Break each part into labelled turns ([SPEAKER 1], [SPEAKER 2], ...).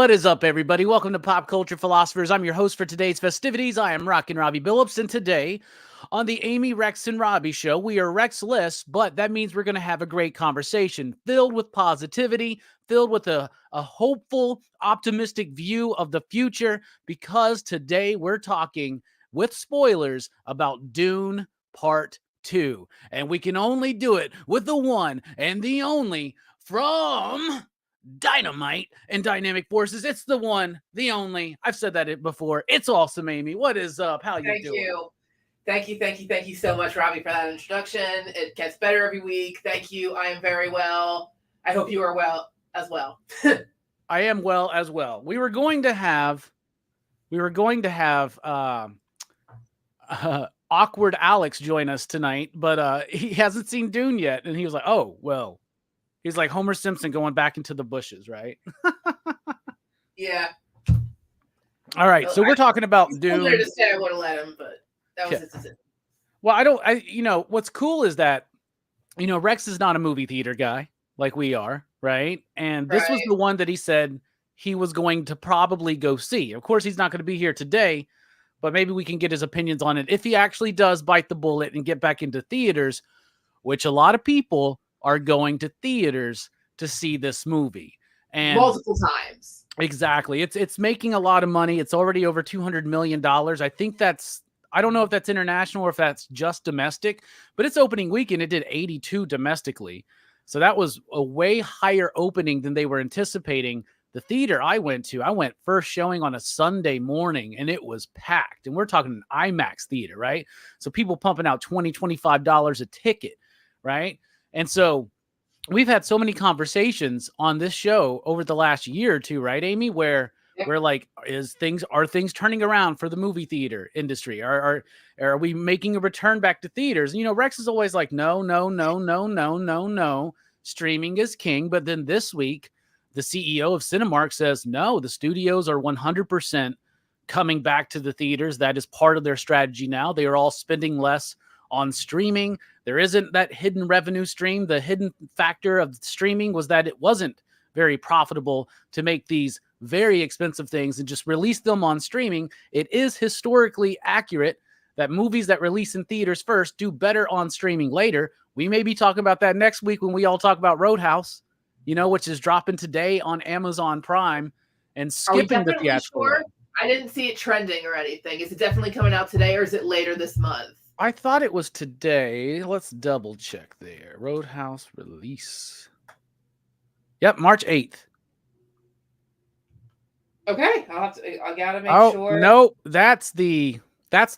[SPEAKER 1] What is up, everybody? Welcome to Pop Culture Philosophers. I'm your host for today's festivities. I am Rockin Robbie Billups, and today on the Amy, Rex, and Robbie show, we are Rex-less, but that means we're going to have a great conversation filled with positivity, filled with a hopeful, optimistic view of the future, because today we're talking with spoilers about Dune Part 2, and we can only do it with the one and the only from Dynamite and Dynamic Forces. It's the one, the only. I've said that before. It's awesome, Amy. What is up? How you doing?
[SPEAKER 2] Thank you so much, Robbie, for that introduction. It gets better every week. Thank you. I am very well. I hope you are well as well.
[SPEAKER 1] I am well as well. We were going to have awkward Alex join us tonight, but he hasn't seen Dune yet, and he was like, "Oh, well." He's like Homer Simpson going back into the bushes, right?
[SPEAKER 2] Yeah.
[SPEAKER 1] All right, so we're talking about Dune.
[SPEAKER 2] I just said I would have let him, but that was his decision.
[SPEAKER 1] Well, what's cool is that, Rex is not a movie theater guy like we are, right? And this was the one that he said he was going to probably go see. Of course, he's not going to be here today, but maybe we can get his opinions on it if he actually does bite the bullet and get back into theaters, which a lot of people are going to theaters to see this movie, and
[SPEAKER 2] multiple times.
[SPEAKER 1] Exactly. It's making a lot of money. It's already over $200 million. I think I don't know if that's international or if that's just domestic, but its opening weekend, it did 82 domestically. So that was a way higher opening than they were anticipating. The theater I went first showing on a Sunday morning, and it was packed. And we're talking an IMAX theater, right? So people pumping out $20, $25 a ticket, right? And so we've had so many conversations on this show over the last year or two, right, Amy, where we're like, are things turning around for the movie theater industry? Are we making a return back to theaters? Rex is always like, no. Streaming is king. But then this week, the CEO of Cinemark says, no, the studios are 100% coming back to the theaters. That is part of their strategy now. They are all spending less on streaming. There isn't that hidden revenue stream. The hidden factor of streaming was that it wasn't very profitable to make these very expensive things and just release them on streaming. It is historically accurate that movies that release in theaters first do better on streaming later. We may be talking about that next week when we all talk about Roadhouse, which is dropping today on Amazon Prime and skipping the theatrical.
[SPEAKER 2] Sure? I didn't see it trending or anything. Is it definitely coming out today or is it later this month?
[SPEAKER 1] I thought it was today. Let's double check there. Roadhouse release. Yep, March 8th.
[SPEAKER 2] Okay, I gotta make sure.
[SPEAKER 1] No, that's the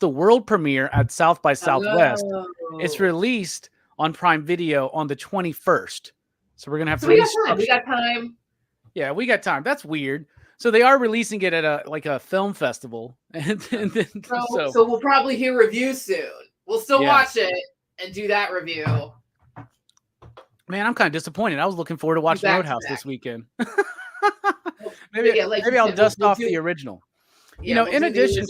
[SPEAKER 1] world premiere at South by Southwest.
[SPEAKER 2] Oh.
[SPEAKER 1] It's released on Prime Video on the 21st. So we're gonna have to
[SPEAKER 2] we got time.
[SPEAKER 1] Yeah, we got time. That's weird. So they are releasing it at a film festival, and then
[SPEAKER 2] so we'll probably hear reviews soon. We'll still watch it and do that review.
[SPEAKER 1] Man, I'm kind of disappointed. I was looking forward to watching Roadhouse this weekend. maybe I'll dust off the original.
[SPEAKER 2] Yeah,
[SPEAKER 1] in addition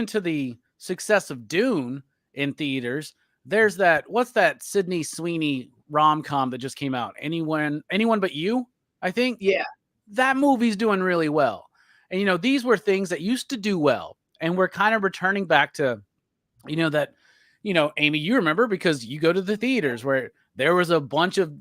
[SPEAKER 1] to the success of Dune in theaters, there's what's that Sydney Sweeney rom-com that just came out? Anyone But You, I think.
[SPEAKER 2] Yeah.
[SPEAKER 1] That movie's doing really well. And, these were things that used to do well. And we're kind of returning back to, Amy, you remember because you go to the theaters where there was a bunch of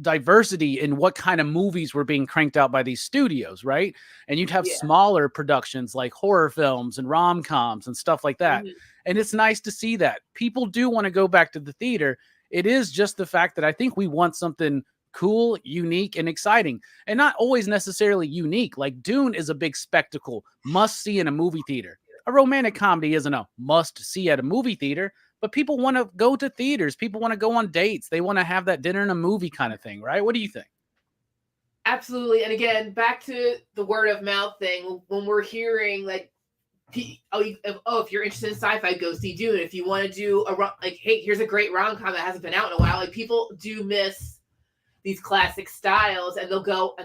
[SPEAKER 1] diversity in what kind of movies were being cranked out by these studios, right? And you'd have smaller productions like horror films and rom-coms and stuff like that. Mm-hmm. And it's nice to see that. People do want to go back to the theater. It is just the fact that I think we want something cool, unique, and exciting, and not always necessarily unique. Like Dune is a big spectacle, must see in a movie theater. A romantic comedy isn't a must see at a movie theater, but people want to go to theaters. People want to go on dates. They want to have that dinner and a movie kind of thing, right? What do you think?
[SPEAKER 2] Absolutely. And again, back to the word of mouth thing, when we're hearing like, if you're interested in sci-fi, go see Dune. If you want to do hey, here's a great rom-com that hasn't been out in a while. Like people do miss these classic styles, and they'll go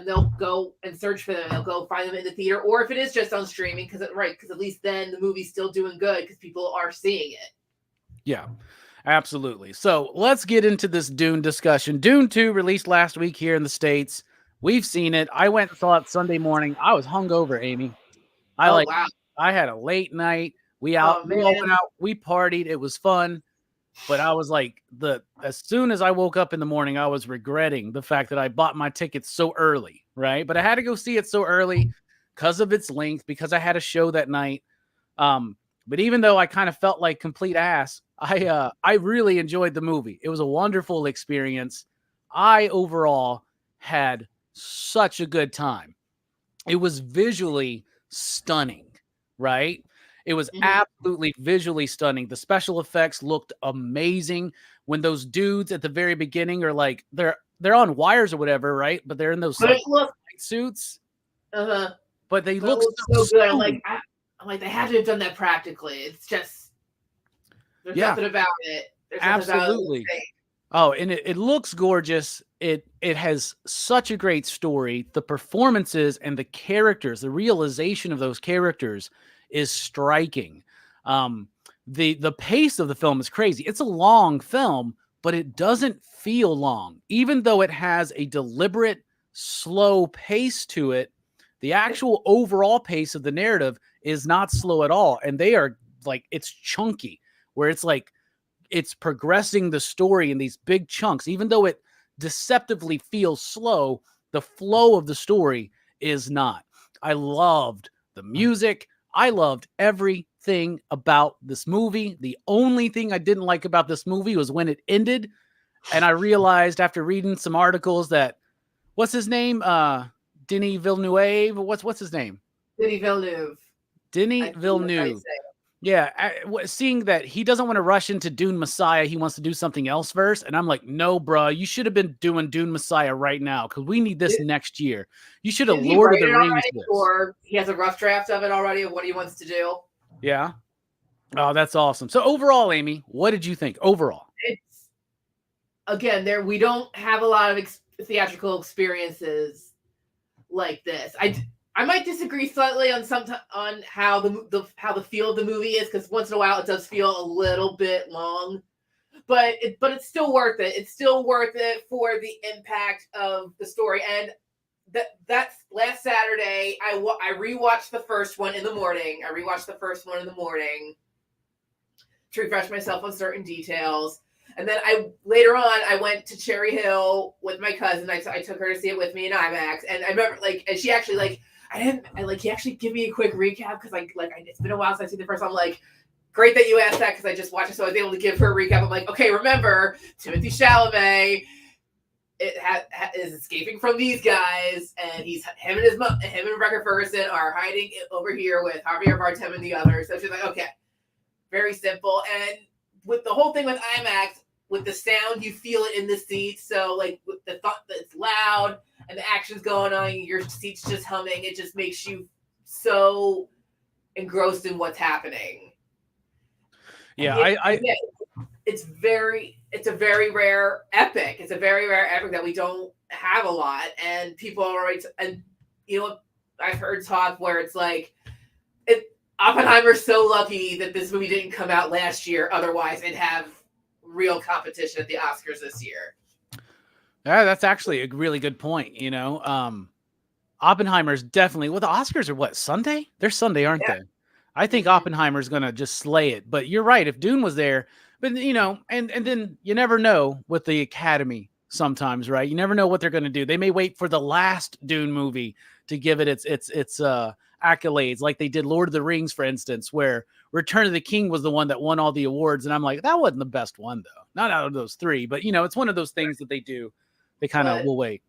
[SPEAKER 2] and search for them. And they'll go find them in the theater, or if it is just on streaming, because at least then the movie's still doing good because people are seeing it.
[SPEAKER 1] Yeah, absolutely. So let's get into this Dune discussion. Dune 2 released last week here in the States. We've seen it. I went and saw it Sunday morning. I was hungover, Amy.
[SPEAKER 2] Oh wow.
[SPEAKER 1] I had a late night. We
[SPEAKER 2] Oh
[SPEAKER 1] all
[SPEAKER 2] man.
[SPEAKER 1] went out. We partied. It was fun. But I was like, as soon as I woke up in the morning, I was regretting the fact that I bought my tickets so early, right? But I had to go see it so early because of its length, because I had a show that night. But even though I kind of felt like complete ass, I really enjoyed the movie. It was a wonderful experience. I overall had such a good time. It was visually stunning, right? It was
[SPEAKER 2] Mhm.
[SPEAKER 1] absolutely visually stunning. The special effects looked amazing. When those dudes at the very beginning are like they're on wires or whatever, right? But they're in those
[SPEAKER 2] But
[SPEAKER 1] like
[SPEAKER 2] it looked,
[SPEAKER 1] suits,
[SPEAKER 2] uh-huh.
[SPEAKER 1] but they
[SPEAKER 2] But it
[SPEAKER 1] look
[SPEAKER 2] looks
[SPEAKER 1] so
[SPEAKER 2] so good.
[SPEAKER 1] smooth.
[SPEAKER 2] I'm like, they had to have done that practically. It's just there's
[SPEAKER 1] Yeah,
[SPEAKER 2] something about it. There's something about it.
[SPEAKER 1] absolutely. Oh, and it looks gorgeous. It has such a great story. The performances and the characters, the realization of those characters is striking. Um, the pace of the film is crazy. It's a long film, but it doesn't feel long, even though it has a deliberate, slow pace to it. The actual overall pace of the narrative is not slow at all, and they are like it's chunky, where it's like it's progressing the story in these big chunks. Even though it deceptively feels slow, the flow of the story is not. I loved the music. I loved everything about this movie. The only thing I didn't like about this movie was when it ended. And I realized after reading some articles that what's his name? Denis Villeneuve. What's his name?
[SPEAKER 2] Denis Villeneuve.
[SPEAKER 1] Denis
[SPEAKER 2] I think that's how you
[SPEAKER 1] Villeneuve.
[SPEAKER 2] say it.
[SPEAKER 1] Yeah, seeing that he doesn't want to rush into Dune Messiah, he wants to do something else first. And I'm like, no, bro, you should have been doing Dune Messiah right now because we need this next year. You should have
[SPEAKER 2] Didn't he
[SPEAKER 1] Lord of
[SPEAKER 2] write
[SPEAKER 1] the
[SPEAKER 2] it
[SPEAKER 1] Rings
[SPEAKER 2] already?
[SPEAKER 1] this.
[SPEAKER 2] Or he has a rough draft of it already of what he wants to do?
[SPEAKER 1] Yeah. Oh, that's awesome. So overall, Amy, what did you think overall?
[SPEAKER 2] It's again, there we don't have a lot of theatrical experiences like this. I might disagree slightly on on how how the feel of the movie is, because once in a while it does feel a little bit long, but it's still worth it. It's still worth it for the impact of the story. And that's last Saturday. I rewatched the first one in the morning. To refresh myself on certain details. And then later on I went to Cherry Hill with my cousin. I took her to see it with me in IMAX, and I remember and she actually he actually give me a quick recap because it's been a while since I've seen the first one. I'm like, great that you asked that because I just watched it, so I was able to give her a recap. I'm like, okay, remember Timothy Chalamet is escaping from these guys, and him and Rebecca Ferguson are hiding over here with Javier Bardem and the others. So she's like, okay, very simple. And with the whole thing with IMAX, with the sound, you feel it in the seats. So with the thought that it's loud and the action's going on, your seat's just humming. It just makes you so engrossed in what's happening.
[SPEAKER 1] Yeah,
[SPEAKER 2] it's a very rare epic. It's a very rare epic that we don't have a lot, and people already and I've heard talk where it's like Oppenheimer's so lucky that this movie didn't come out last year. Otherwise, it'd have real competition at the Oscars this year.
[SPEAKER 1] Yeah, that's actually a really good point. Oppenheimer's definitely. Well, the Oscars are what, Sunday? They're Sunday, aren't they? I think Oppenheimer's gonna just slay it. But you're right. If Dune was there, but and then you never know with the Academy sometimes, right? You never know what they're gonna do. They may wait for the last Dune movie to give it its accolades, like they did Lord of the Rings, for instance, where Return of the King was the one that won all the awards, and I'm like, that wasn't the best one though, not out of those three. But it's one of those things that they do. They kind of will wait.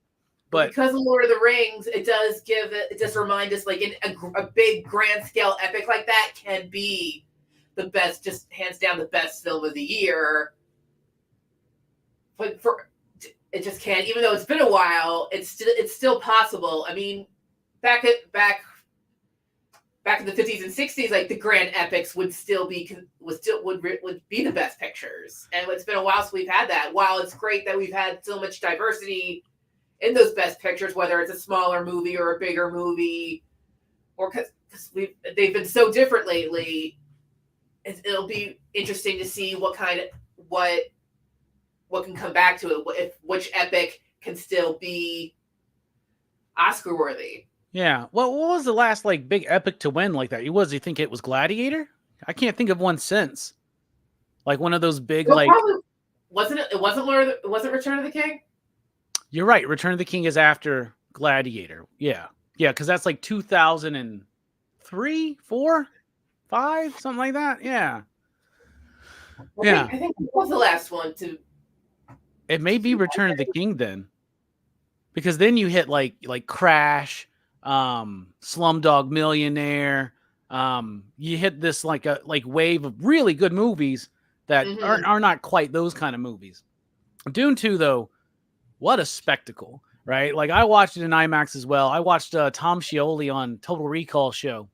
[SPEAKER 1] But
[SPEAKER 2] because of Lord of the Rings, it does remind us, like, in a big grand scale epic like that can be the best, just hands down the best film of the year. But it just can't, even though it's been a while, it's still possible. I mean, back in the 50s and 60s, like the grand epics would be the best pictures. And it's been a while since we've had that. While it's great that we've had so much diversity in those best pictures, whether it's a smaller movie or a bigger movie, or because they've been so different lately, it'll be interesting to see what can come back to it, which epic can still be Oscar worthy.
[SPEAKER 1] Yeah. Well, what was the last like big epic to win like that? You think it was Gladiator? I can't think of one since. Like one of those big
[SPEAKER 2] Well,
[SPEAKER 1] like.
[SPEAKER 2] probably wasn't it? It wasn't it wasn't Return of the King.
[SPEAKER 1] You're right. Return of the King is after Gladiator. Yeah. Yeah, because that's like 2003, 4, 5, something like that. Yeah.
[SPEAKER 2] Well,
[SPEAKER 1] Yeah.
[SPEAKER 2] I think it was the last one to.
[SPEAKER 1] It may be Return of the King then. Because then you hit like Crash, Slumdog Millionaire. You hit this like wave of really good movies that are not quite those kind of movies. Dune 2 though, what a spectacle, right? Like I watched it in IMAX as well. I watched Tom Scioli on Total Recall show.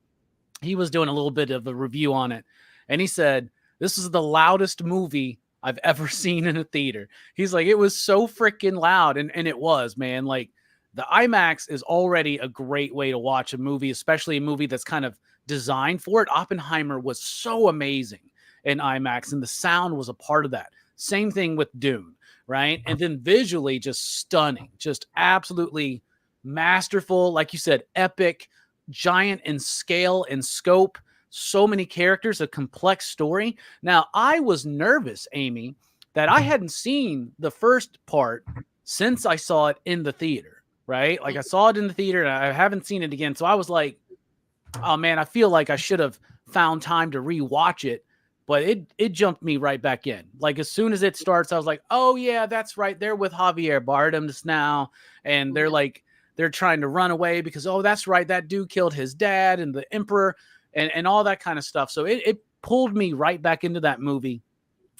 [SPEAKER 1] He was doing a little bit of a review on it, and he said this is the loudest movie I've ever seen in a theater. He's like, it was so freaking loud. And it was, man. Like the IMAX is already a great way to watch a movie, especially a movie that's kind of designed for it. Oppenheimer was so amazing in IMAX, and the sound was a part of that. Same thing with Dune, right? And then visually just stunning, just absolutely masterful. Like you said, epic, giant in scale and scope. So many characters, a complex story. Now, I was nervous, Amy, that I hadn't seen the first part since I saw it in the theater, right? Like I saw it in the theater and I haven't seen it again. So I was like, oh man, I feel like I should have found time to rewatch it, but it jumped me right back in. Like as soon as it starts, I was like, oh yeah, that's right. They're with Javier Bardem now. And they're trying to run away because, oh, that's right. That dude killed his dad and the emperor. And all that kind of stuff. So it pulled me right back into that movie.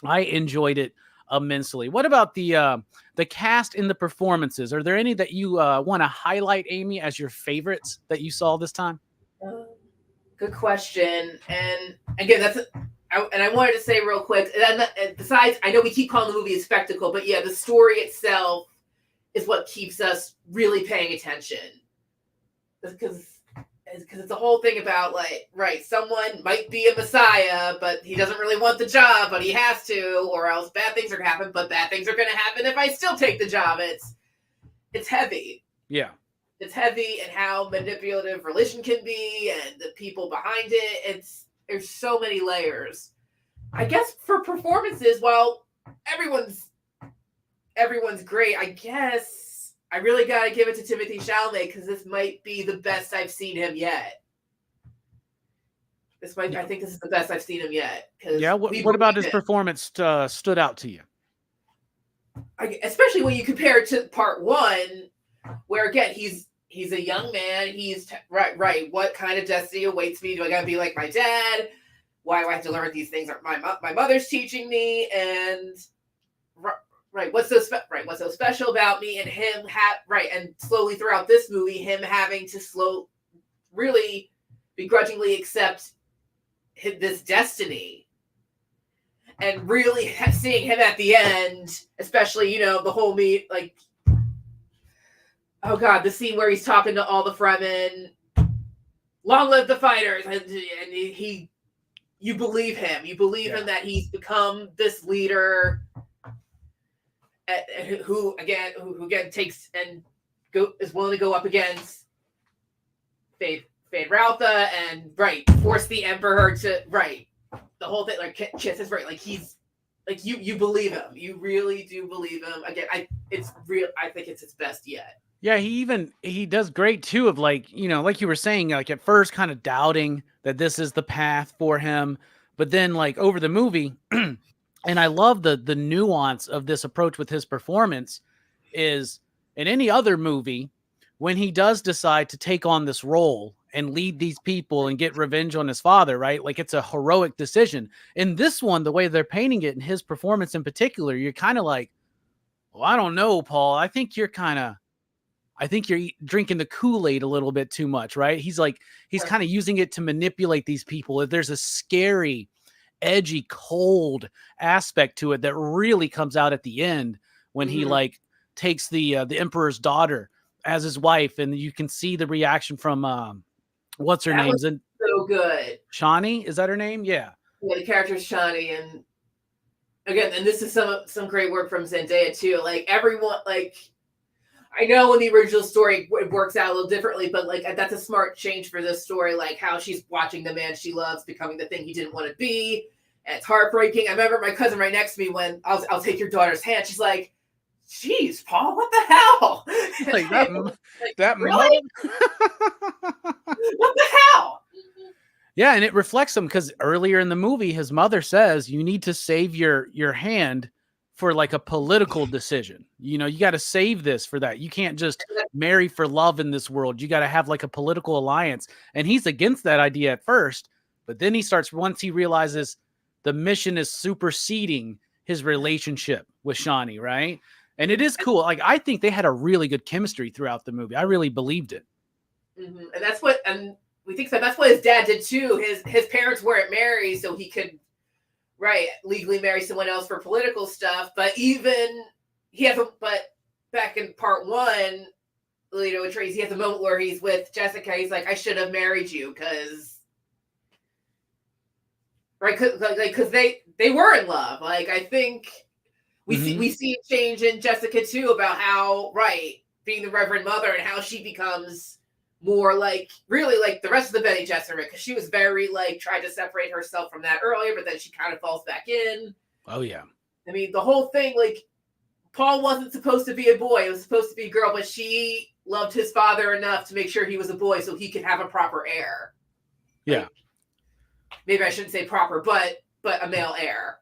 [SPEAKER 1] I enjoyed it immensely. What about the cast and the performances? Are there any that you want to highlight, Amy, as your favorites that you saw this time?
[SPEAKER 2] Good question. And again, I wanted to say real quick, and besides, I know we keep calling the movie a spectacle, but yeah, the story itself is what keeps us really paying attention. Because it's a whole thing about like, right, someone might be a messiah, but he doesn't really want the job, but he has to, or else bad things are going to happen, but bad things are going to happen if I still take the job. It's heavy.
[SPEAKER 1] Yeah.
[SPEAKER 2] It's heavy, and how manipulative religion can be and the people behind it. There's so many layers. I guess for performances, well, everyone's great. I guess I really got to give it to Timothée Chalamet because this might be the best I've seen him yet. I think this is the best I've seen him yet.
[SPEAKER 1] Yeah. What about his performance stood out to you?
[SPEAKER 2] Especially when you compare it to part one, where again, he's a young man. He's right. What kind of destiny awaits me? Do I got to be like my dad? Why do I have to learn these things? My mother's teaching me, and right, what's so special about me? And him and slowly throughout this movie, him having to really begrudgingly accept this destiny, and really seeing him at the end, especially the whole like, oh god, the scene where he's talking to all the Fremen, long live the fighters, and you believe him, him that he's become this leader. Who again takes and is willing to go up against Fade Rautha and force the Emperor to the whole thing, like Chis is like he's like you believe him, you really do believe him. Again, I think it's his best yet.
[SPEAKER 1] Yeah, he does great too of like you were saying, like at first kind of doubting that this is the path for him, but then like over the movie. And I love the nuance of this approach with his performance is in any other movie, when he does decide to take on this role and lead these people and get revenge on his father, right? Like it's a heroic decision. In this one, the way they're painting it and his performance in particular, you're kind of like, well, I don't know, Paul. I think you're drinking the Kool-Aid a little bit too much, right? He's kind of using it to manipulate these people. There's a scary, edgy, cold aspect to it that really comes out at the end when he like takes the Emperor's daughter as his wife, and you can see the reaction from what's her name?
[SPEAKER 2] So good.
[SPEAKER 1] Shani, is that her name? Yeah,
[SPEAKER 2] the character's Shani, and again, and this is some great work from Zendaya too. Like everyone, like I know in the original story it works out a little differently, but like that's a smart change for this story, like how she's watching the man she loves becoming the thing he didn't want to be. And it's heartbreaking. I remember my cousin right next to me when I'll take your daughter's hand. She's like, "Jeez, Paul, what the hell?"
[SPEAKER 1] Like that, that
[SPEAKER 2] really? What the hell?
[SPEAKER 1] Yeah, and it reflects him because earlier in the movie, his mother says you need to save your hand for like a political decision. You know, you got to save this for that. You can't just marry for love in this world. You got to have like a political alliance. And he's against that idea at first, but then he starts, once he realizes the mission is superseding his relationship with Shawnee, right? And it is cool. Like, I think they had a really good chemistry throughout the movie. I really believed it.
[SPEAKER 2] Mm-hmm. And that's what, and we think so. That's what his dad did too. His parents weren't married, so he could, right, legally marry someone else for political stuff. But even he has but back in part one, you know, with Tracy, he has a moment where he's with Jessica. He's like, I should have married you because, right, because they were in love. Like, I think we see a change in Jessica too about how, right, being the Reverend Mother and how she becomes more like really like the rest of the Bene Gesserit, because she was very like tried to separate herself from that earlier, but then she kind of falls back in.
[SPEAKER 1] Oh yeah.
[SPEAKER 2] I mean, the whole thing, like Paul wasn't supposed to be a boy, it was supposed to be a girl, but she loved his father enough to make sure he was a boy so he could have a proper heir.
[SPEAKER 1] Yeah.
[SPEAKER 2] Like, maybe I shouldn't say proper, but a male heir.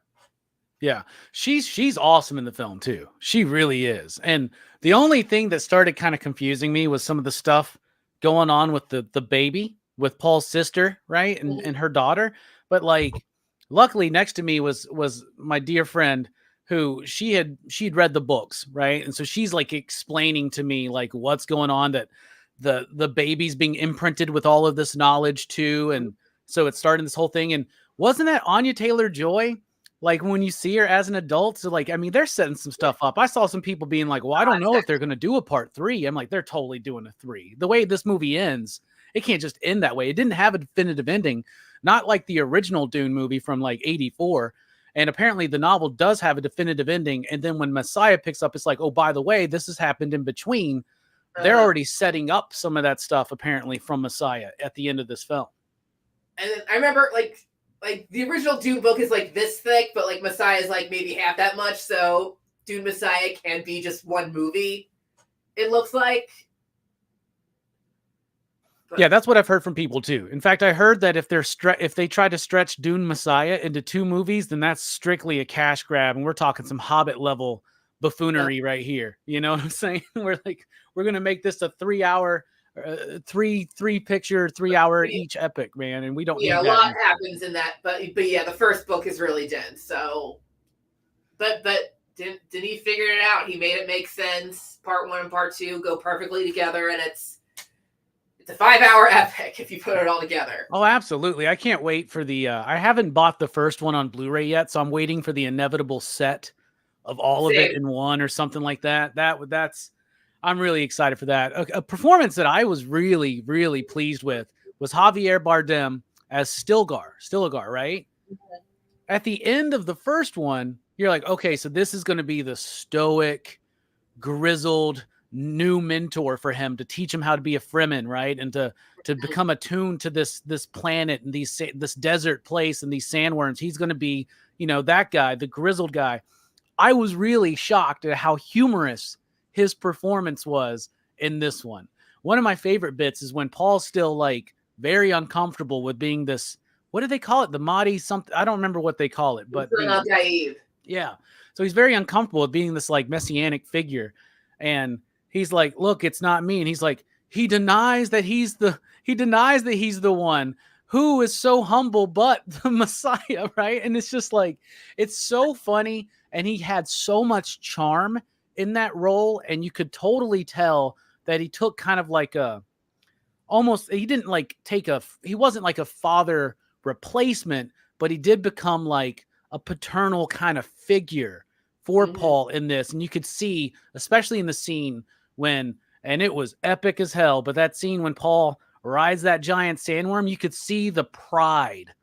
[SPEAKER 1] Yeah, she's awesome in the film too. She really is. And the only thing that started kind of confusing me was some of the stuff going on with the baby, with Paul's sister, right? And her daughter. But like, luckily next to me was my dear friend who she'd read the books, right? And so she's like explaining to me like what's going on, that the baby's being imprinted with all of this knowledge too. And so it's starting this whole thing. And wasn't that Anya Taylor-Joy? Like when you see her as an adult, so like, I mean, they're setting some stuff up. I saw some people being like, well, I don't know if they're going to do a part 3. I'm like, they're totally doing a 3. The way this movie ends, it can't just end that way. It didn't have a definitive ending, not like the original Dune movie from like 84. And apparently the novel does have a definitive ending. And then when Messiah picks up, it's like, oh, by the way, this has happened in between. They're already setting up some of that stuff apparently from Messiah at the end of this film.
[SPEAKER 2] And then I remember like the original Dune book is like this thick, but like Messiah is like maybe half that much. So Dune Messiah can be just one movie, it looks like. But
[SPEAKER 1] yeah, that's what I've heard from people too. In fact, I heard that if they try to stretch Dune Messiah into 2 movies, then that's strictly a cash grab, and we're talking some Hobbit level buffoonery right here. You know what I'm saying? We're gonna make this a 3-hour, 3-hour each epic, man, and we don't.
[SPEAKER 2] Yeah, a lot happens in that, but yeah, the first book is really dense. So, but didn't he figure it out? He made it make sense. Part 1 and part 2 go perfectly together, and it's a 5-hour epic if you put it all together.
[SPEAKER 1] Oh, absolutely! I can't wait for the. I haven't bought the first one on Blu-ray yet, so I'm waiting for the inevitable set of all of it in one or something like that. That's. I'm really excited for that. A performance that I was really, really pleased with was Javier Bardem as Stilgar, right?
[SPEAKER 2] Mm-hmm.
[SPEAKER 1] At the end of the first one, you're like, okay, so this is going to be the stoic, grizzled new mentor for him to teach him how to be a Fremen, right? And to become attuned to this planet and this desert place and these sandworms. He's going to be, that guy, the grizzled guy. I was really shocked at how humorous his performance was in this one. One of my favorite bits is when Paul's still like very uncomfortable with being this, what do they call it? The Mahdi something. I don't remember what they call it, but yeah. So he's very uncomfortable with being this like messianic figure. And he's like, look, it's not me. And he's like, he denies that he's the one who is so humble, but the Messiah. Right. And it's just like, it's so funny. And he had so much charm in that role, and you could totally tell that he took kind of like he wasn't like a father replacement, but he did become like a paternal kind of figure for Paul in this. And you could see, especially in the scene and it was epic as hell, but that scene when Paul rides that giant sandworm, you could see the pride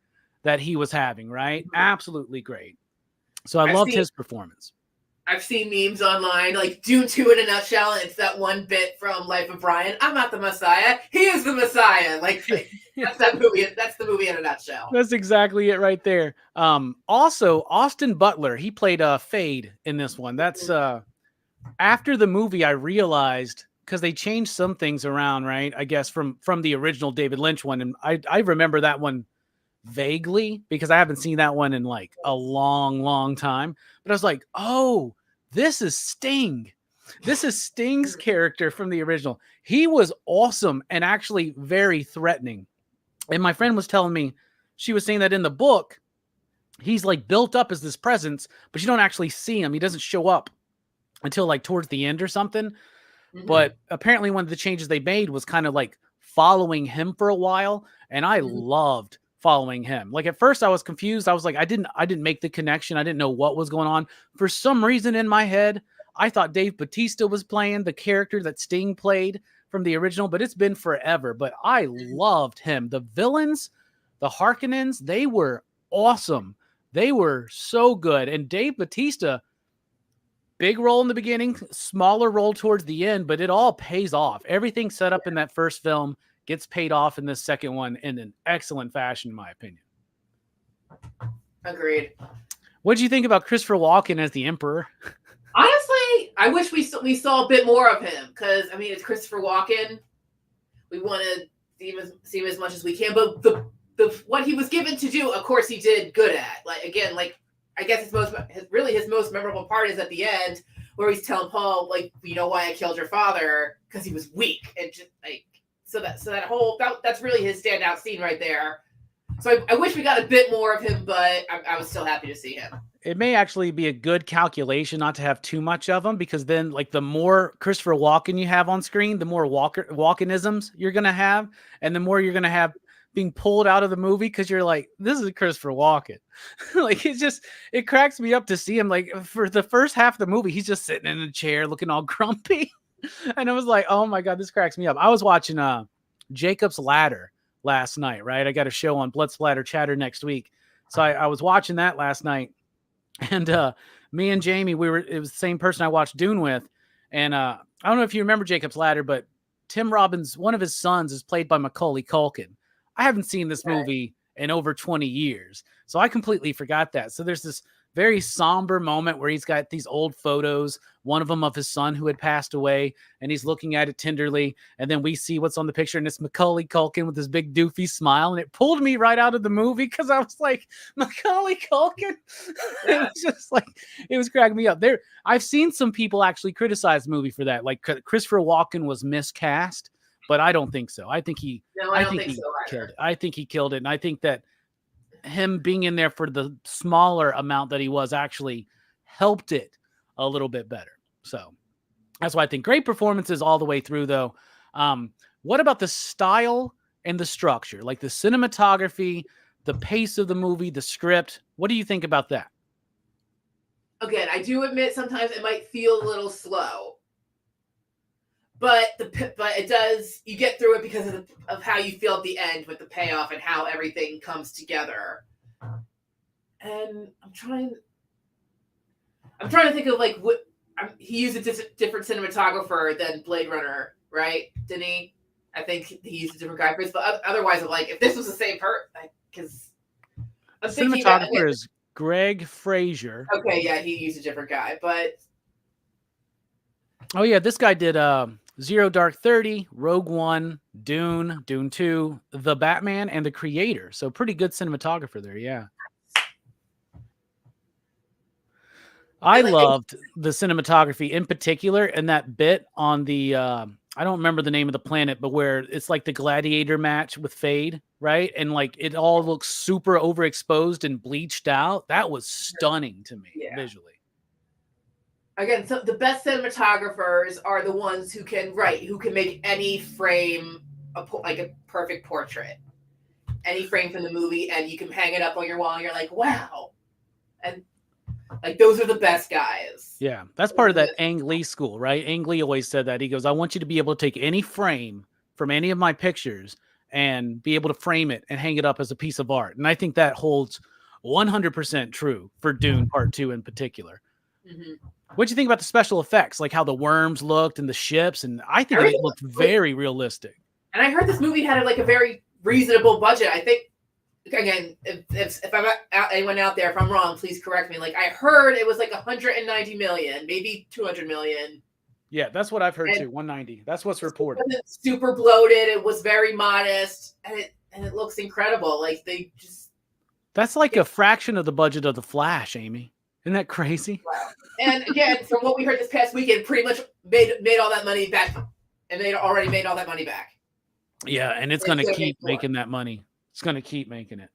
[SPEAKER 1] that he was having, right? Absolutely great. So I loved his performance.
[SPEAKER 2] I've seen memes online, like Dune 2 in a nutshell, and it's that one bit from Life of Brian. I'm not the Messiah. He is the Messiah. Like that's that movie. That's the movie in a nutshell.
[SPEAKER 1] That's exactly it right there. Also, Austin Butler, he played Fade in this one. That's after the movie, I realized, because they changed some things around, right? I guess from the original David Lynch one, and I remember that one vaguely because I haven't seen that one in like a long time. But I was like, oh, this is Sting. This is Sting's character from the original. He was awesome and actually very threatening. And my friend was telling me, she was saying that in the book, he's like built up as this presence, but you don't actually see him. He doesn't show up until like towards the end or something. Mm-hmm. But apparently one of the changes they made was kind of like following him for a while. And I loved following him. Like at first I was confused. I was like, I didn't make the connection. I didn't know what was going on. For some reason in my head, I thought Dave Bautista was playing the character that Sting played from the original, but it's been forever. But I loved him. The villains, the Harkonnens, they were awesome. They were so good. And Dave Bautista, big role in the beginning, smaller role towards the end, but it all pays off. Everything set up in that first film gets paid off in this second one in an excellent fashion, in my opinion.
[SPEAKER 2] Agreed.
[SPEAKER 1] What did you think about Christopher Walken as the Emperor?
[SPEAKER 2] Honestly, I wish we saw a bit more of him because, I mean, it's Christopher Walken. We want to see him as much as we can, but the what he was given to do, of course, he did good at. Like again, like I guess his most memorable part is at the end where he's telling Paul, like, you know why I killed your father? Because he was weak, and just like that's really his standout scene right there. So I wish we got a bit more of him, but I was still happy to see him.
[SPEAKER 1] It may actually be a good calculation not to have too much of them, because then like the more Christopher Walken you have on screen, the more Walkenisms you're going to have. And the more you're going to have being pulled out of the movie because you're like, this is Christopher Walken. Like it cracks me up to see him. Like for the first half of the movie, he's just sitting in a chair looking all grumpy. And I was like, oh my God, this cracks me up. I was watching Jacob's Ladder last night, right? I got a show on Blood Splatter Chatter next week. So I was watching that last night. And me and Jamie, it was the same person I watched Dune with. And I don't know if you remember Jacob's Ladder, but Tim Robbins, one of his sons, is played by Macaulay Culkin. I haven't seen this movie in over 20 years. So I completely forgot that. So there's this very somber moment where he's got these old photos, one of them of his son who had passed away, and he's looking at it tenderly. And then we see what's on the picture, and it's Macaulay Culkin with this big doofy smile. And it pulled me right out of the movie because I was like, Macaulay Culkin? It was just like, it was cracking me up. I've seen some people actually criticize the movie for that. Like Christopher Walken was miscast, but I don't think so. I think he killed it. I think he killed it. And I think that him being in there for the smaller amount that he was actually helped it a little bit better. So that's why I think great performances all the way through, though. What about the style and the structure, like the cinematography, the pace of the movie, the script? What do you think about that?
[SPEAKER 2] Again, I do admit sometimes it might feel a little slow, but it does. You get through it because of how you feel at the end with the payoff and how everything comes together. And I'm trying to think of like what he used a different cinematographer than Blade Runner, right? Didn't he? I think he used a different guy for this, but otherwise, I'm like, if this was the same person, because
[SPEAKER 1] cinematographer is Greg Fraser.
[SPEAKER 2] Okay, yeah, he used a different guy, but
[SPEAKER 1] oh yeah, this guy did Zero Dark 30, Rogue One, Dune, Dune 2, The Batman, and The Creator. So pretty good cinematographer there, yeah. I loved the cinematography in particular, and that bit on the I don't remember the name of the planet, but where it's like the gladiator match with Fade, right? And like it all looks super overexposed and bleached out. That was stunning to me visually.
[SPEAKER 2] Again, so the best cinematographers are the ones who can make any frame like a perfect portrait, any frame from the movie, and you can hang it up on your wall, and you're like, wow. And like those are the best guys.
[SPEAKER 1] Yeah, that's part of that Ang Lee school, right? Ang Lee always said that. He goes, I want you to be able to take any frame from any of my pictures and be able to frame it and hang it up as a piece of art. And I think that holds 100% true for Dune Part 2 in particular.
[SPEAKER 2] Mm-hmm.
[SPEAKER 1] What'd you think about the special effects, like how the worms looked and the ships? And I think it looked very realistic.
[SPEAKER 2] And I heard this movie had like a very reasonable budget. I think, again, if I'm anyone out there, if I'm wrong, please correct me. Like I heard it was like 190 million, maybe 200 million.
[SPEAKER 1] Yeah, that's what I've heard too. 190. That's what's reported.
[SPEAKER 2] It wasn't super bloated. It was very modest, and it looks incredible. Like they just.
[SPEAKER 1] That's like a fraction of the budget of The Flash, Amy. Isn't that crazy?
[SPEAKER 2] Wow. And again, from what we heard this past weekend, pretty much made all that money back, and they already made all that money back.
[SPEAKER 1] Yeah, and it's going to keep making that money. It's going to keep making it.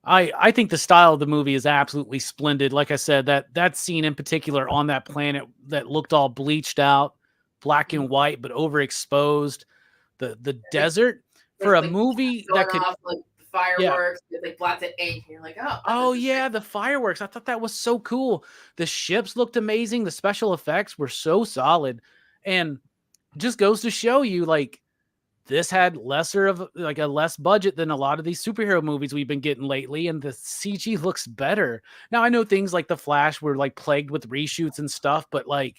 [SPEAKER 1] I think the style of the movie is absolutely splendid. Like I said, that scene in particular on that planet that looked all bleached out, black and white, but overexposed. The desert for a movie that could
[SPEAKER 2] like fireworks, like lots of ink. You're like,
[SPEAKER 1] oh yeah, the fireworks. I thought that was so cool. The ships looked amazing. The special effects were so solid, and just goes to show you, like, this had a less budget than a lot of these superhero movies we've been getting lately, and the CG looks better. Now I know things like The Flash were like plagued with reshoots and stuff, but like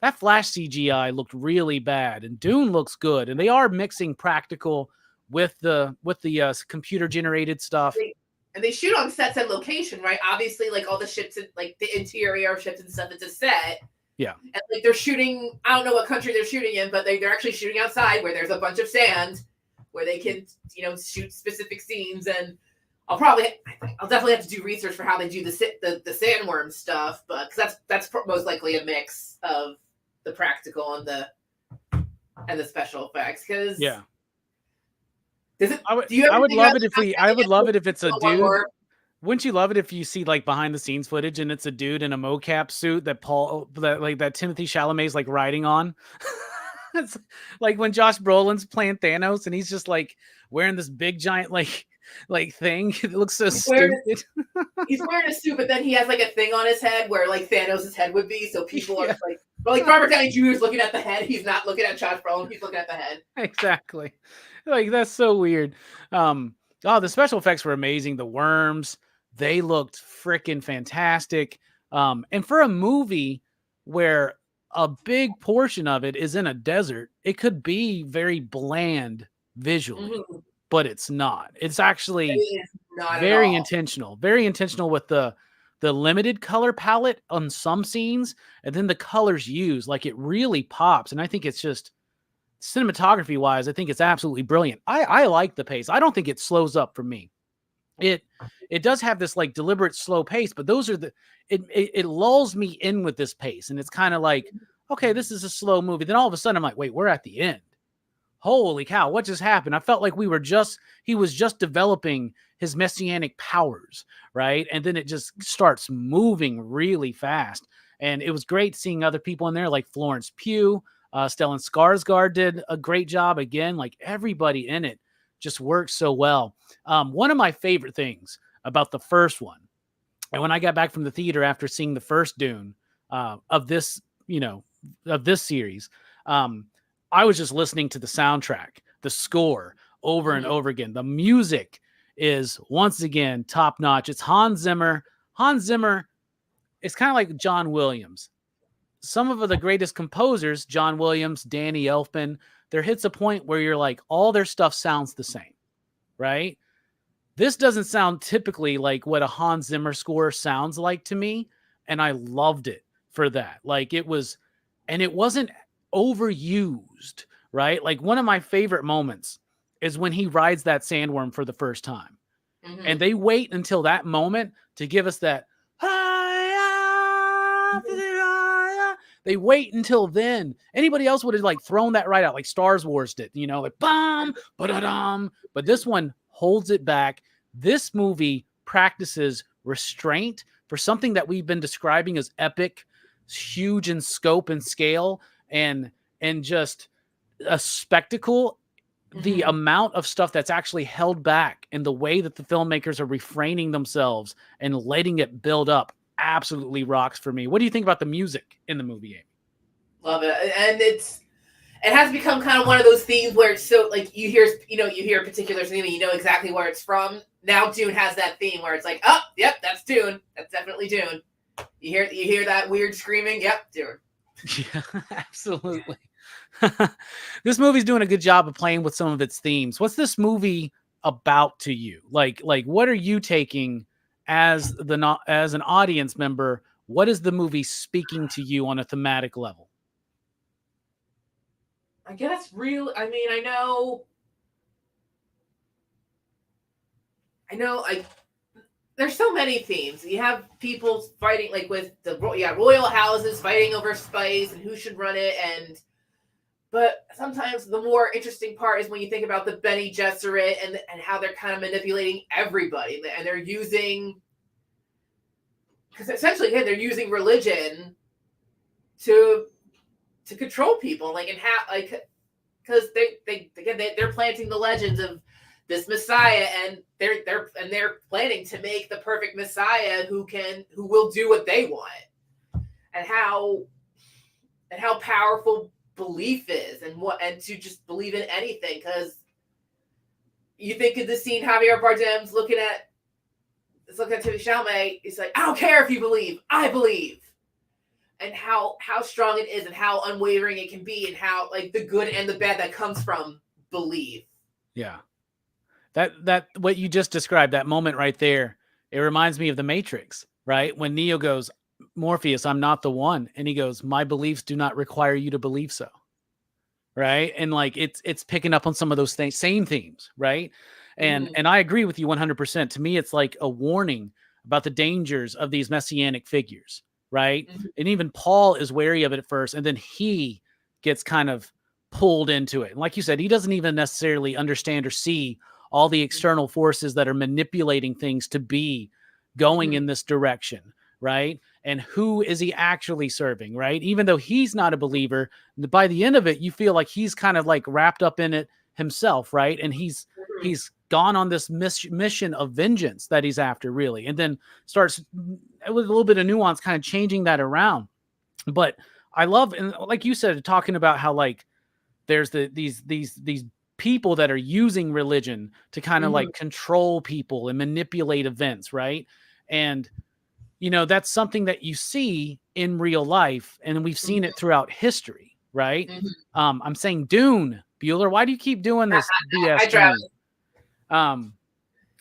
[SPEAKER 1] that Flash CGI looked really bad, and Dune looks good, and they are mixing practical with the computer generated stuff.
[SPEAKER 2] And they shoot on sets and location, right? Obviously, like all the ships and like the interior of ships and stuff, it's a set.
[SPEAKER 1] Yeah.
[SPEAKER 2] And like they're shooting, I don't know what country they're shooting in, but they're actually shooting outside where there's a bunch of sand where they can, shoot specific scenes. And I'll definitely have to do research for how they do the sandworm stuff, but because that's most likely a mix of the practical and the special effects. Because
[SPEAKER 1] yeah.
[SPEAKER 2] I would
[SPEAKER 1] love it if it's a dude. Wouldn't you love it if you see like behind the scenes footage and it's a dude in a mocap suit that Timothy Chalamet's like riding on? It's like when Josh Brolin's playing Thanos and he's just like wearing this big giant like thing. It looks so stupid.
[SPEAKER 2] He's wearing a suit, but then he has like a thing on his head where like Thanos' head would be. So people are like Robert Downey Jr. is looking at the head. He's not looking at Josh Brolin. He's looking at the head.
[SPEAKER 1] Exactly. Like that's so weird. The special effects were amazing. The worms, they looked freaking fantastic. And for a movie where a big portion of it is in a desert, it could be very bland visually, but it's not. It's actually very intentional with the limited color palette on some scenes, and then the colors used, like it really pops. And I think it's just cinematography wise, I think it's absolutely brilliant. I like the pace. I don't think it slows up for me. It does have this like deliberate slow pace, but those are it lulls me in with this pace, and it's kind of like, okay, this is a slow movie. Then all of a sudden I'm like, wait, we're at the end. Holy cow, what just happened? I felt like he was just developing his messianic powers, right? And then it just starts moving really fast. And it was great seeing other people in there like Florence Pugh, Stellan Skarsgård did a great job again. Like everybody in it just works so well. One of my favorite things about the first one, and when I got back from the theater after seeing the first Dune of this series, I was just listening to the soundtrack, the score over and over again. The music is once again top notch. It's Hans Zimmer. Hans Zimmer is kind of like John Williams. Some of the greatest composers, John Williams, Danny Elfman, there hits a point where you're like, all their stuff sounds the same, right? This doesn't sound typically like what a Hans Zimmer score sounds like to me, and I loved it for that. Like it wasn't overused, right? Like one of my favorite moments is when he rides that sandworm for the first time. Mm-hmm. And they wait until that moment to give us that. They wait until then. Anybody else would have like thrown that right out, like Star Wars did, like bam, ba-da-dum. But this one holds it back. This movie practices restraint for something that we've been describing as epic, huge in scope and scale, and just a spectacle. Mm-hmm. The amount of stuff that's actually held back and the way that the filmmakers are refraining themselves and letting it build up absolutely rocks for me. What do you think about the music in the movie, Amy?
[SPEAKER 2] Love it. And it has become kind of one of those themes where it's so like you hear a particular theme and you know exactly where it's from. Now Dune has that theme where it's like, oh, yep, that's Dune. That's definitely Dune. You hear that weird screaming? Yep, Dune.
[SPEAKER 1] Yeah, absolutely. This movie's doing a good job of playing with some of its themes. What's this movie about to you? Like what are you taking as an audience member? What is the movie speaking to you on a thematic level?
[SPEAKER 2] I guess real. I mean, I know. Like there's so many themes. You have people fighting, like with the royal houses fighting over spice and who should run it, but sometimes the more interesting part is when you think about the Bene Gesserit and how they're kind of manipulating everybody, and they're using, because essentially again they're using religion to control people, like, and how, like, because they're planting the legends of this Messiah, and they're planning to make the perfect Messiah who will do what they want, and how powerful belief is, and to just believe in anything. Because you think of the scene, Javier Bardem's looking at Timothée Chalamet, he's like, I don't care if you believe, I believe. And how strong it is, and how unwavering it can be, and how, like, the good and the bad that comes from belief.
[SPEAKER 1] Yeah. That what you just described, that moment right there, it reminds me of The Matrix, right? When Neo goes, Morpheus, I'm not the one. And he goes, my beliefs do not require you to believe so. Right. And like, it's picking up on some of those same themes. Right. And I agree with you 100%. To me, it's like a warning about the dangers of these messianic figures. Right. And even Paul is wary of it at first, and then he gets kind of pulled into it. And like you said, he doesn't even necessarily understand or see all the external forces that are manipulating things to be going in this direction, right? And who is he actually serving, right? Even though he's not a believer, by the end of it, you feel like he's kind of like wrapped up in it himself, right? And he's gone on this mission of vengeance that he's after, really, and then starts with a little bit of nuance, kind of changing that around. But I love, and like you said, talking about how, like, there's these people that are using religion to kind of like control people and manipulate events, right? And you know, that's something that you see in real life, and we've seen it throughout history, right? I'm saying Dune, Bueller. Why do you keep doing this BS to me?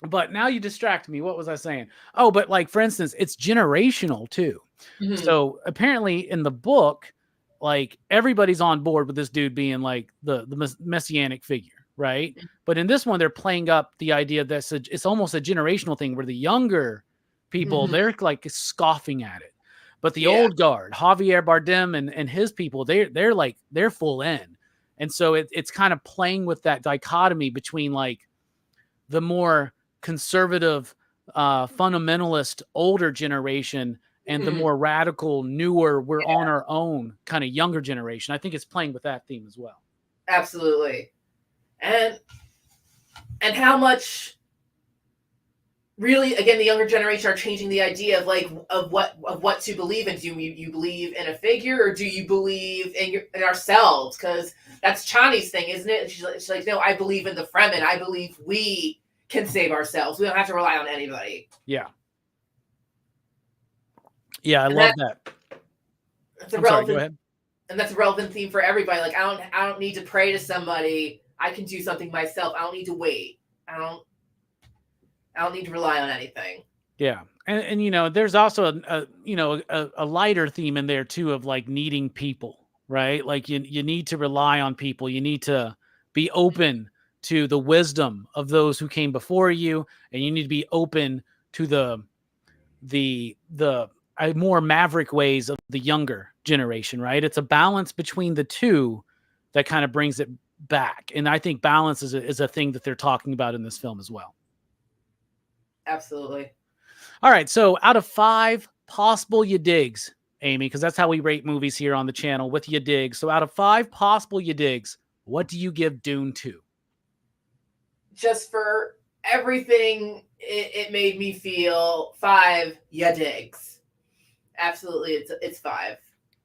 [SPEAKER 1] But now you distract me. What was I saying? Oh, but like, for instance, it's generational too. So apparently in the book, like, everybody's on board with this dude being like the messianic figure, right? But in this one, they're playing up the idea that it's almost a generational thing where the younger people, they're like scoffing at it. But the old guard, Javier Bardem and his people, they're full in. And so it's kind of playing with that dichotomy between like the more conservative, fundamentalist older generation and the more radical, newer, we're on our own kind of younger generation. I think it's playing with that theme as well.
[SPEAKER 2] Absolutely. And how much really, again, the younger generation are changing the idea of what to believe in. Do you believe in a figure, or do you believe in ourselves? Because that's Chani's thing, isn't it? She's like, no, I believe in the Fremen. I believe we can save ourselves. We don't have to rely on anybody.
[SPEAKER 1] Yeah. Yeah, I love that.
[SPEAKER 2] That's a relevant, go ahead. And that's a relevant theme for everybody. Like, I don't need to pray to somebody. I can do something myself. I don't need to wait. I don't need to rely on anything.
[SPEAKER 1] Yeah. And you know, there's also a lighter theme in there too, of like needing people, right? Like you need to rely on people. You need to be open to the wisdom of those who came before you, and you need to be open to the more maverick ways of the younger generation, right? It's a balance between the two that kind of brings it back. And I think balance is a thing that they're talking about in this film as well.
[SPEAKER 2] Absolutely.
[SPEAKER 1] All right. So out of 5 possible you digs, Amy, because that's how we rate movies here on the channel, with you digs. So out of 5 possible you digs, what do you give Dune 2?
[SPEAKER 2] Just for everything it made me feel, 5 ya digs. Absolutely, it's 5.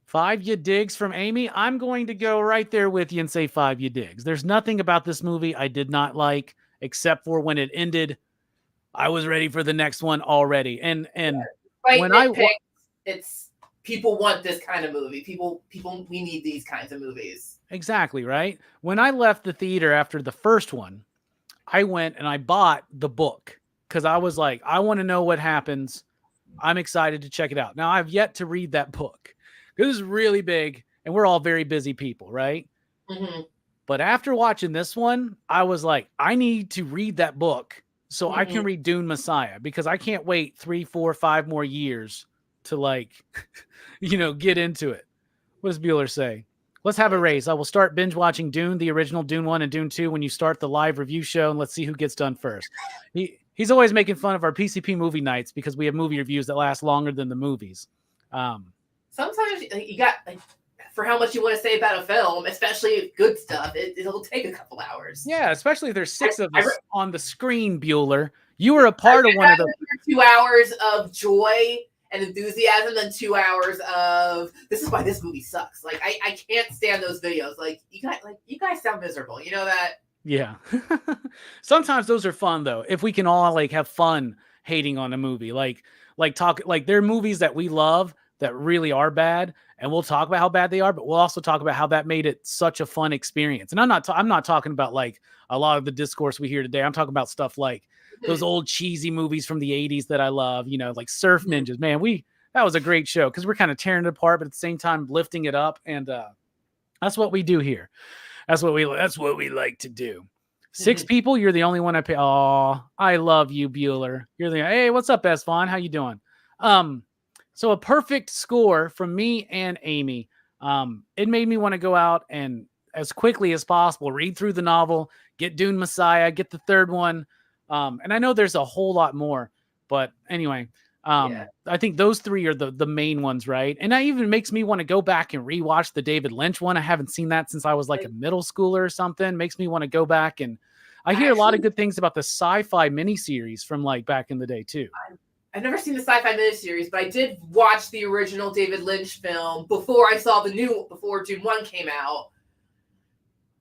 [SPEAKER 1] 5 ya digs from Amy. I'm going to go right there with you and say 5 ya digs. There's nothing about this movie I did not like, except for when it ended. I was ready for the next one already. And when
[SPEAKER 2] it's people want this kind of movie. People, we need these kinds of movies.
[SPEAKER 1] Exactly, right? When I left the theater after the first one, I went and I bought the book because I was like, I want to know what happens. I'm excited to check it out. Now, I've yet to read that book. This is really big, and we're all very busy people, right?
[SPEAKER 2] Mm-hmm.
[SPEAKER 1] But after watching this one, I was like, I need to read that book so I can read Dune Messiah, because I can't wait 3, 4, 5 more years to, like, get into it. What does Bueller say? Let's have a race. I will start binge watching Dune, the original Dune 1 and Dune 2 when you start the live review show, and let's see who gets done first. He's always making fun of our PCP movie nights because we have movie reviews that last longer than the movies.
[SPEAKER 2] Sometimes you got, like, for how much you want to say about a film, especially good stuff, it'll take a couple hours.
[SPEAKER 1] Yeah, especially if there's 6 of us on the screen, Bueller. You were a part of one of the
[SPEAKER 2] 2 hours of joy and enthusiasm than 2 hours of this is why this movie sucks. Like, I can't stand those videos. Like, you guys sound miserable. You know that?
[SPEAKER 1] Yeah. Sometimes those are fun though. If we can all, like, have fun hating on a movie, like there are movies that we love that really are bad, and we'll talk about how bad they are, but we'll also talk about how that made it such a fun experience. And I'm not talking about, like, a lot of the discourse we hear today. I'm talking about stuff like those old cheesy movies from the 80s that I love, like Surf Ninjas. Man, that was a great show because we're kind of tearing it apart, but at the same time lifting it up. And that's what we do here. That's what we like to do. 6 people, you're the only one I pay. Oh, I love you, Bueller. Hey, what's up, Esvon? How you doing? So a perfect score from me and Amy. It made me want to go out and, as quickly as possible, read through the novel, get Dune Messiah, get the 3rd one. And I know there's a whole lot more, but anyway, I think those 3 are the main ones, right? And that even makes me want to go back and rewatch the David Lynch one. I haven't seen that since I was like a middle schooler or something. Makes me want to go back, and I hear a lot of good things about the sci-fi miniseries from, like, back in the day too.
[SPEAKER 2] I've never seen the sci-fi miniseries, but I did watch the original David Lynch film before I saw before Dune 1 came out.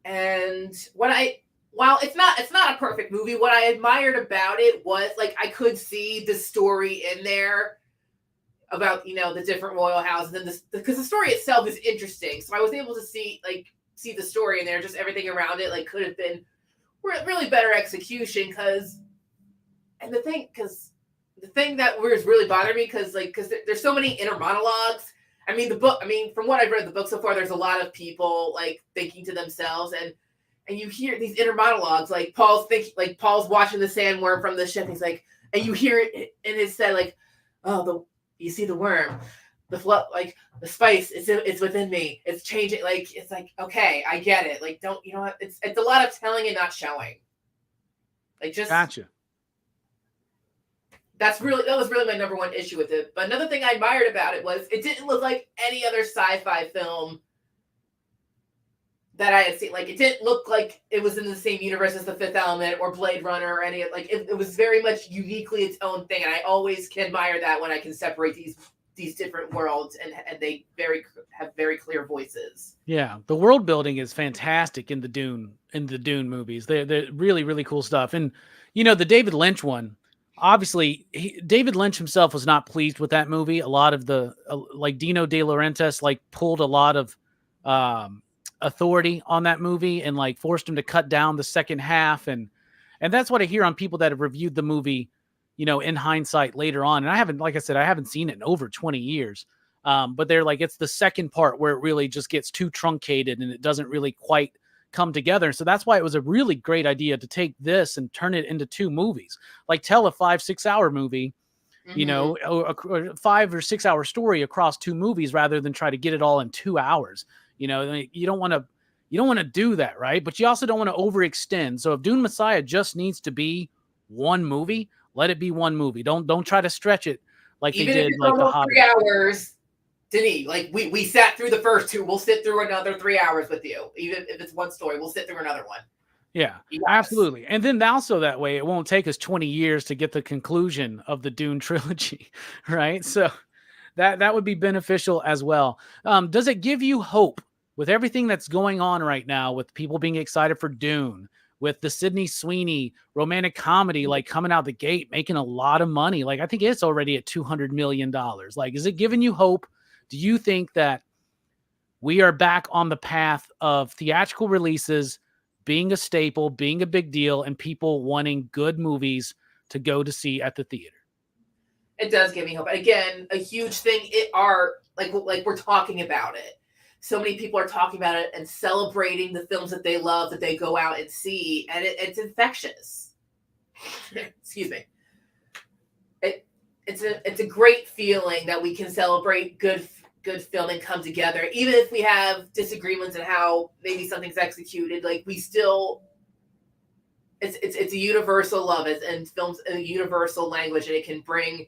[SPEAKER 2] And while it's not a perfect movie, what I admired about it was, like, I could see the story in there about, the different royal houses, and because the story itself is interesting. So I was able to see the story in there, just everything around it, like, could have been really better execution. The thing that was really bothering me, because there's so many inner monologues. I mean, from what I've read the book so far, there's a lot of people, like, thinking to themselves, and you hear these inner monologues, like Paul's watching the sandworm from the ship. He's like, and you hear it in his head, like, oh, you see the worm, the flood, like, the spice, it's within me. It's changing. Like, it's like, okay, I get it. Like, don't, what? It's a lot of telling and not showing. Like, just
[SPEAKER 1] gotcha.
[SPEAKER 2] That was really my number one issue with it. But another thing I admired about it was it didn't look like any other sci-fi film that I had seen. Like, it didn't look like it was in the same universe as The Fifth Element or Blade Runner or any, like, it was very much uniquely its own thing. And I always can admire that when I can separate these different worlds and they have very clear voices.
[SPEAKER 1] Yeah, the world building is fantastic in the Dune movies. They're really, really cool stuff. And the David Lynch one, obviously, David Lynch himself was not pleased with that movie. A lot of the like Dino De Laurentiis, like, pulled a lot of authority on that movie and, like, forced him to cut down the second half, and that's what I hear on people that have reviewed the movie, in hindsight later on. And I haven't seen it in over 20 years. But they're like, it's the second part where it really just gets too truncated and it doesn't really quite come together. So that's why it was a really great idea to take this and turn it into 2 movies, like tell a 5-6 hour movie, a 5 or 6 hour story across 2 movies rather than try to get it all in 2 hours. You don't want to do that, right? But you also don't want to overextend. So if Dune Messiah just needs to be 1 movie, let it be 1 movie. Don't try to stretch it like
[SPEAKER 2] Even
[SPEAKER 1] they did, like The Hobbit.
[SPEAKER 2] 3 hours, Denis, like, we sat through the first 2. We'll sit through another 3 hours with you. Even if it's 1 story, we'll sit through another one.
[SPEAKER 1] Yeah, absolutely. And then also that way, it won't take us 20 years to get the conclusion of the Dune trilogy, right? So that would be beneficial as well. Does it give you hope with everything that's going on right now, with people being excited for Dune, with the Sydney Sweeney romantic comedy, like coming out the gate, making a lot of money. Like, I think it's already at $200 million. Like, is it giving you hope? Do you think that we are back on the path of theatrical releases being a staple, being a big deal, and people wanting good movies to go to see at the theater?
[SPEAKER 2] It does give me hope. Again, a huge thing. Like we're talking about it. So many people are talking about it and celebrating the films that they love, that they go out and see, and it's infectious. Excuse me. It's a great feeling that we can celebrate good film and come together, even if we have disagreements in how maybe something's executed. Like, we still, it's a universal love, and film's a universal language, and it can bring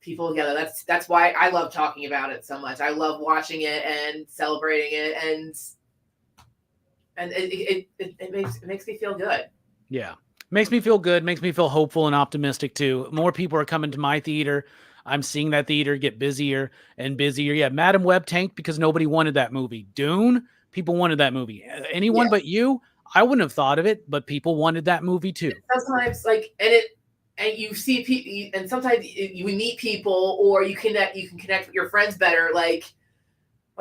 [SPEAKER 2] people together. That's why I love talking about it so much. I love watching it and celebrating it, and it makes me feel good.
[SPEAKER 1] Yeah. Makes me feel good, makes me feel hopeful and optimistic too. More people are coming to my theater. I'm seeing that theater get busier and busier. Yeah, Madam Web tanked because nobody wanted that movie. Dune, people wanted that movie. Anyone but you, I wouldn't have thought of it, but people wanted that movie too.
[SPEAKER 2] Sometimes, like, and you see people, and sometimes you meet people, or you can connect with your friends better. Like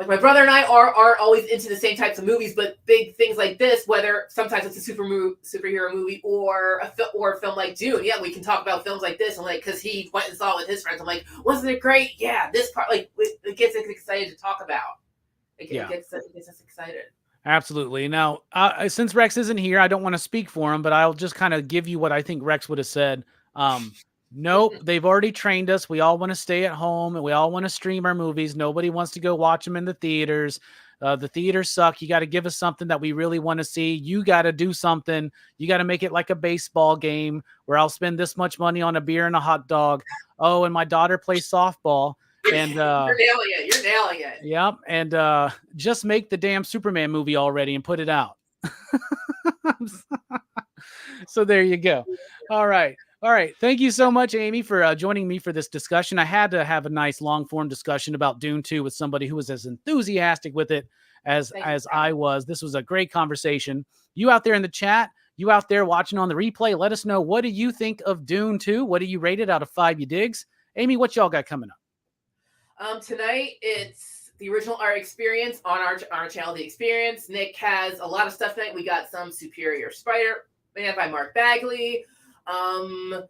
[SPEAKER 2] my brother and I aren't always into the same types of movies, but big things like this, whether sometimes it's a superhero movie or a film like Dune. Yeah, we can talk about films like this, and like, because he went and saw it with his friends. I'm like, wasn't it great? Yeah, this part, like, it gets us excited to talk about. It gets us excited.
[SPEAKER 1] Absolutely. Now, since Rex isn't here, I don't want to speak for him, but I'll just kind of give you what I think Rex would have said. Nope, they've already trained us. We all want to stay at home, and we all want to stream our movies. Nobody wants to go watch them in the theaters. The theaters suck. You got to give us something that we really want to see. You got to do something. You got to make it like a baseball game where I'll spend this much money on a beer and a hot dog. Oh, and my daughter plays softball. And
[SPEAKER 2] you're nailing it. You're nailing it.
[SPEAKER 1] Yep. And just make the damn Superman movie already and put it out. So there you go. All right. Thank you so much, Amy, for joining me for this discussion. I had to have a nice long-form discussion about Dune 2 with somebody who was as enthusiastic with it as I was. This was a great conversation. You out there in the chat, you out there watching on the replay, let us know, what do you think of Dune 2? What do you rate it out of 5 you digs? Amy, what y'all got coming up?
[SPEAKER 2] Tonight, it's the original art experience on our channel, The Experience. Nick has a lot of stuff tonight. We got some Superior Spider-Man by Mark Bagley. I'm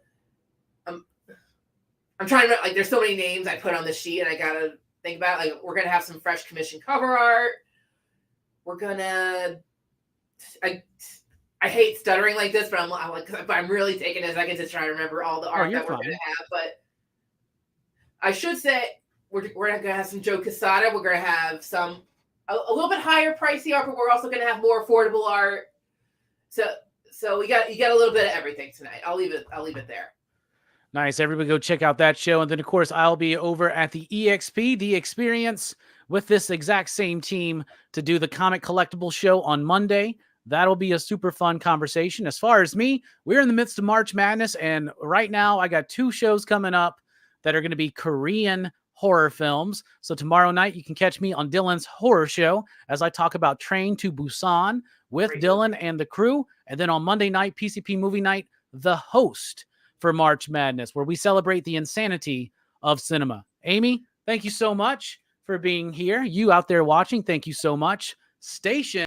[SPEAKER 2] trying to, like, there's so many names I put on the sheet, and I gotta think about it. Like, we're gonna have some fresh commission cover art. We're gonna, I hate stuttering like this, but I'm really taking a second to try to remember all the art that we're gonna have. But I should say we're gonna have some Joe Quesada. We're gonna have some a little bit higher pricey art, but we're also gonna have more affordable art. So you got a little bit of everything tonight. I'll leave it there.
[SPEAKER 1] Nice. Everybody go check out that show. And then, of course, I'll be over at the EXP, The Experience, with this exact same team to do the Comic Collectibles show on Monday. That'll be a super fun conversation. As far as me, we're in the midst of March Madness, and right now I got 2 shows coming up that are going to be Korean horror films. So tomorrow night you can catch me on Dylan's horror show as I talk about Train to Busan with Dylan and the crew. And then on Monday night, PCP Movie Night, The Host for March Madness, where we celebrate the insanity of cinema. Amy, thank you so much for being here. You out there watching, thank you so much. Station.